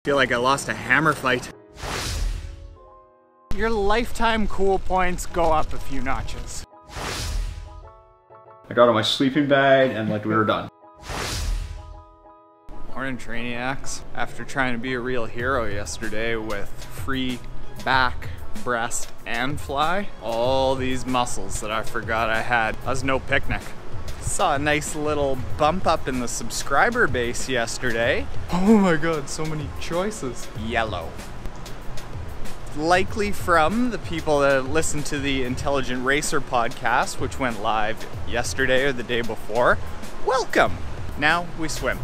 Feel like I lost a hammer fight. Your lifetime cool points go up a few notches. I got on my sleeping bag and like we were done. Morning, Trainiacs. After trying to be a real hero yesterday with free back, breast, and fly, all these muscles that I forgot I had. That was no picnic. Saw a nice little bump up in the subscriber base yesterday. Oh my god, so many choices. Yellow. Likely from the people that listen to the Intelligent Racer podcast, which went live yesterday or the day before. Welcome! Now we swim.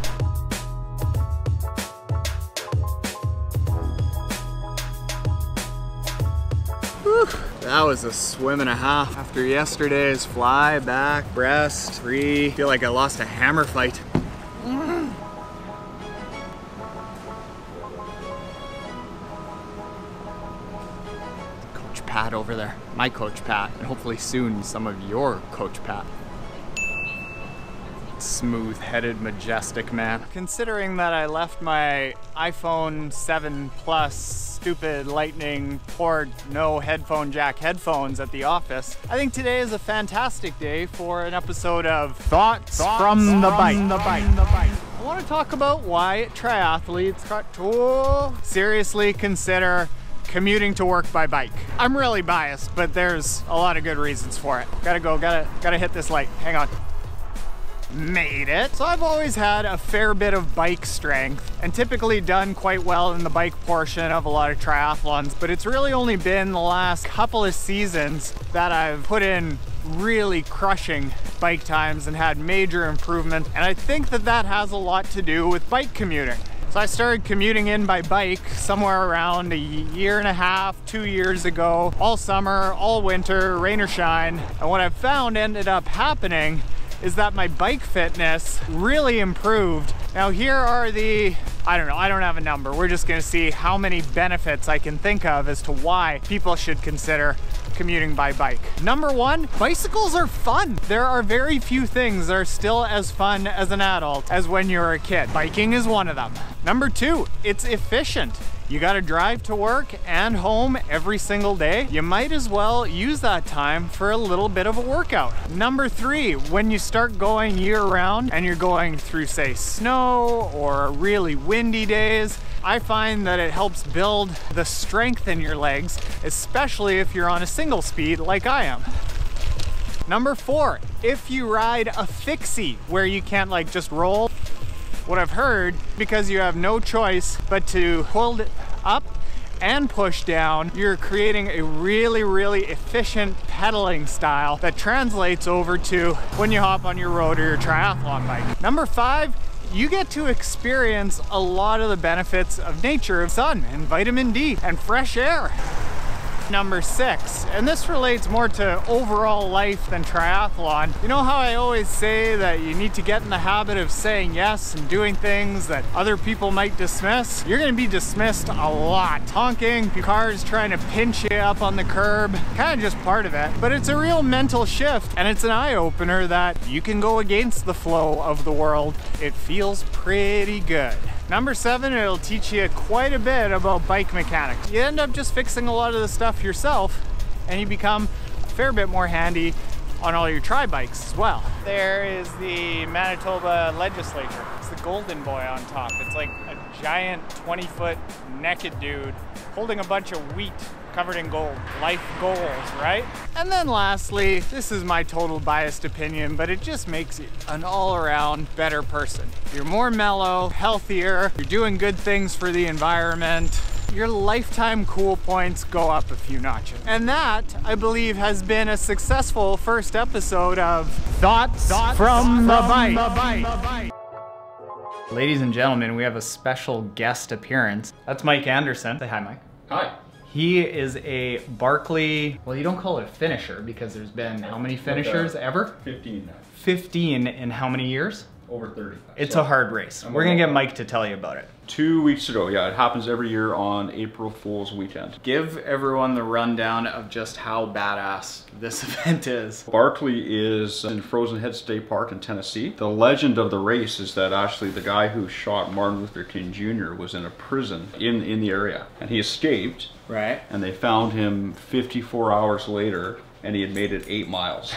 Whew, that was a swim and a half. After yesterday's fly, back, breast, free. Feel like I lost a hammer fight. Coach Pat over there. My Coach Pat, and hopefully soon some of your Coach Pat. Smooth-headed, majestic man. Considering that I left my iPhone 7 Plus stupid lightning port, no headphone jack headphones at the office, I think today is a fantastic day for an episode of Thoughts from the Bike. I want to talk about why triathletes got to seriously consider commuting to work by bike. I'm really biased, but there's a lot of good reasons for it. Gotta hit this light. Hang on. Made it. So I've always had a fair bit of bike strength and typically done quite well in the bike portion of a lot of triathlons, but it's really only been the last couple of seasons that I've put in really crushing bike times and had major improvement, and I think that that has a lot to do with bike commuting. So I started commuting in by bike somewhere around a year and a half, 2 years ago, all summer, all winter, rain or shine, and what I've found ended up happening is that my bike fitness really improved. Now here are the, I don't know, I don't have a number. We're just gonna see how many benefits I can think of as to why people should consider commuting by bike. Number one, bicycles are fun. There are very few things that are still as fun as an adult as when you're a kid. Biking is one of them. Number two, it's efficient. You gotta drive to work and home every single day. You might as well use that time for a little bit of a workout. Number three, when you start going year round and you're going through, say, snow or really windy days, I find that it helps build the strength in your legs, especially if you're on a single speed like I am. Number four, if you ride a fixie where you can't like just roll, what I've heard, because you have no choice but to hold it up and push down, you're creating a really efficient pedaling style that translates over to when you hop on your road or your triathlon bike. Number five, you get to experience a lot of the benefits of nature, of sun and vitamin D and fresh air. Number six, and this relates more to overall life than triathlon. You know how I always say that you need to get in the habit of saying yes and doing things that other people might dismiss? You're gonna be dismissed a lot. Honking, cars trying to pinch you up on the curb, kind of just part of it. But it's a real mental shift, and it's an eye-opener that you can go against the flow of the world. It feels pretty good. Number seven, it'll teach you quite a bit about bike mechanics. You end up just fixing a lot of the stuff yourself, and you become a fair bit more handy on all your tri-bikes as well. There is the Manitoba legislature. It's the golden boy on top. It's like a giant 20-foot naked dude holding a bunch of wheat covered in gold. Life goals, right? And then lastly, this is my total biased opinion, but it just makes you an all-around better person. You're more mellow, healthier, you're doing good things for the environment. Your lifetime cool points go up a few notches. And that, I believe, has been a successful first episode of Thoughts from the Bike. Ladies and gentlemen, we have a special guest appearance. That's Mike Anderson. Say hi, Mike. Hi. He is a Barkley, well, you don't call it a finisher because there's been how many finishers ever? 15 now. 15 in how many years? Over 30. It's a hard race. We're gonna get Mike to tell you about it. 2 weeks ago, yeah, it happens every year on April Fool's weekend. Give everyone the rundown of just how badass this event is. Barkley is in Frozen Head State Park in Tennessee. The legend of the race is that actually the guy who shot Martin Luther King Jr. was in a prison in the area, and he escaped. Right. And they found him 54 hours later, and he had made it 8 miles.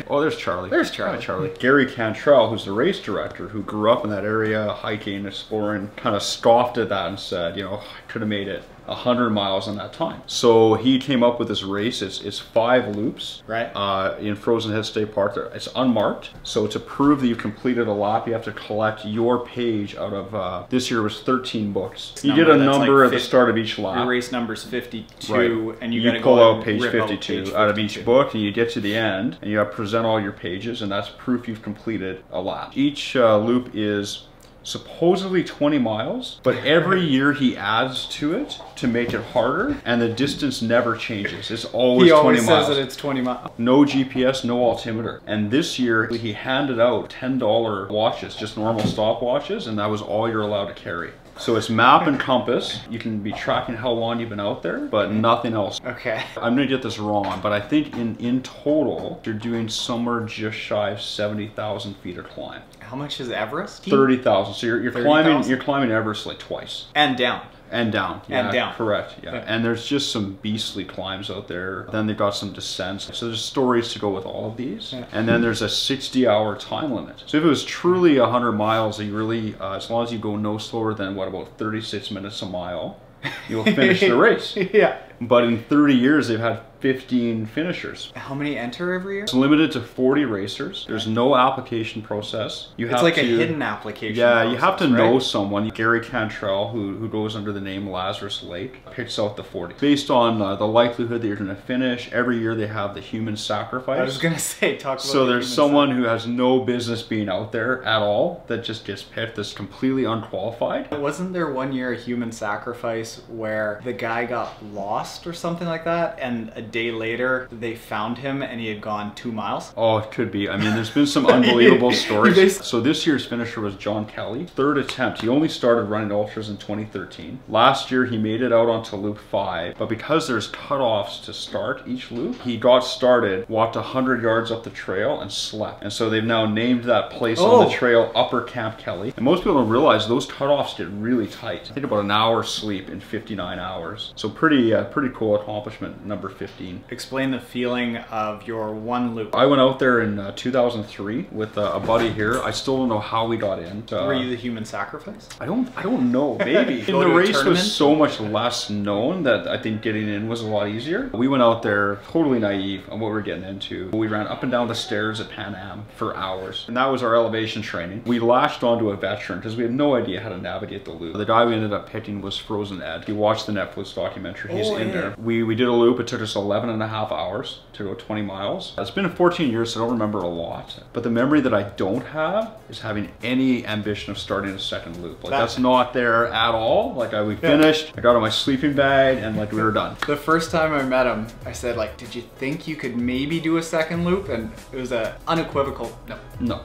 Oh, there's Charlie. There's Charlie. Hi, Charlie. Gary Cantrell, who's the race director, who grew up in that area, hiking, exploring, kind of scoffed at that and said, you know, I could have made it 100 miles in that time. So he came up with this race. It's 5 loops, right, in Frozen Head State Park. It's unmarked. So to prove that you've completed a lap, you have to collect your page out of, this year was 13 books. You get a number at the start of each lap. Your race number's 52, right, and you gotta pull out page 52 out of each book, and you get to the end, and you have to present all your pages, and that's proof you've completed a lap. Each loop is supposedly 20 miles, but every year he adds to it to make it harder, and the distance never changes. It's always 20 miles. He always says that it's 20 miles. No GPS, no altimeter. And this year he handed out $10 watches, just normal stopwatches, and that was all you're allowed to carry. So it's map and compass. You can be tracking how long you've been out there, but nothing else. Okay. I'm gonna get this wrong, but I think in total, you're doing somewhere just shy of 70,000 feet of climb. How much is Everest? 30,000. So you're climbing Everest like twice. And down. And down. Yeah, and down. Correct. Yeah. Okay. And there's just some beastly climbs out there. Then they've got some descents. So there's stories to go with all of these. Yeah. And then there's a 60-hour time limit. So if it was truly 100 miles, you really, as long as you go no slower than what, about 36 minutes a mile, you'll finish the race. Yeah. But in 30 years, they've had 15 finishers. How many enter every year? It's limited to 40 racers. There's no application process. It's like a hidden application process, you have to know someone. Gary Cantrell, who goes under the name Lazarus Lake, picks out the 40. Based on the likelihood that you're going to finish, every year they have the human sacrifice. I was going to say, talk about So there's someone who has no business being out there at all that just gets picked that's completely unqualified. Wasn't there one year a human sacrifice where the guy got lost or something like that, and a day later they found him and he had gone 2 miles? Oh, it could be. I mean, there's been some unbelievable stories. So this year's finisher was John Kelly. 3rd attempt. He only started running ultras in 2013. Last year he made it out onto loop 5, but because there's cutoffs to start each loop, he got started, walked 100 yards up the trail, and slept. And so they've now named that place on the trail Upper Camp Kelly. And most people don't realize those cutoffs get really tight. I think about an hour's sleep in 59 hours. So pretty cool accomplishment, number 15. Explain the feeling of your one loop. I went out there in 2003 with a buddy here. I still don't know how we got in. Were you the human sacrifice? I don't know, maybe. The race was so much less known that I think getting in was a lot easier. We went out there totally naive on what we were getting into. We ran up and down the stairs at Pan Am for hours, and that was our elevation training. We latched onto a veteran because we had no idea how to navigate the loop. The guy we ended up picking was Frozen Ed. He watched the Netflix documentary. He's in there. We did a loop. It took us 11.5 hours to go 20 miles. It's been 14 years, so I don't remember a lot. But the memory that I don't have is having any ambition of starting a second loop. Like that's not there at all. Like we finished, I got on my sleeping bag, and like we were done. The first time I met him, I said like, did you think you could maybe do a second loop? And it was a unequivocal no.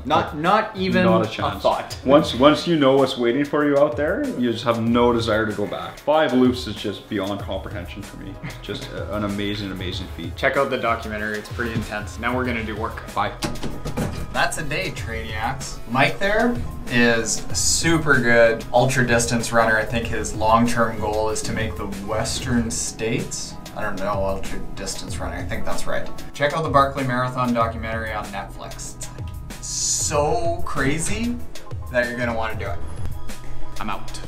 No. Not even not a chance. A thought. Once you know what's waiting for you out there, you just have no desire to go back. 5 loops is just beyond comprehension for me. Just an amazing, amazing feat. Check out the documentary, it's pretty intense. Now we're gonna do work. Bye. That's a day, Tradiacs. Mike there is a super good ultra distance runner. I think his long-term goal is to make the Western States. I don't know, ultra distance running, I think that's right. Check out the Barkley Marathon documentary on Netflix. It's like so crazy that you're gonna wanna do it. I'm out.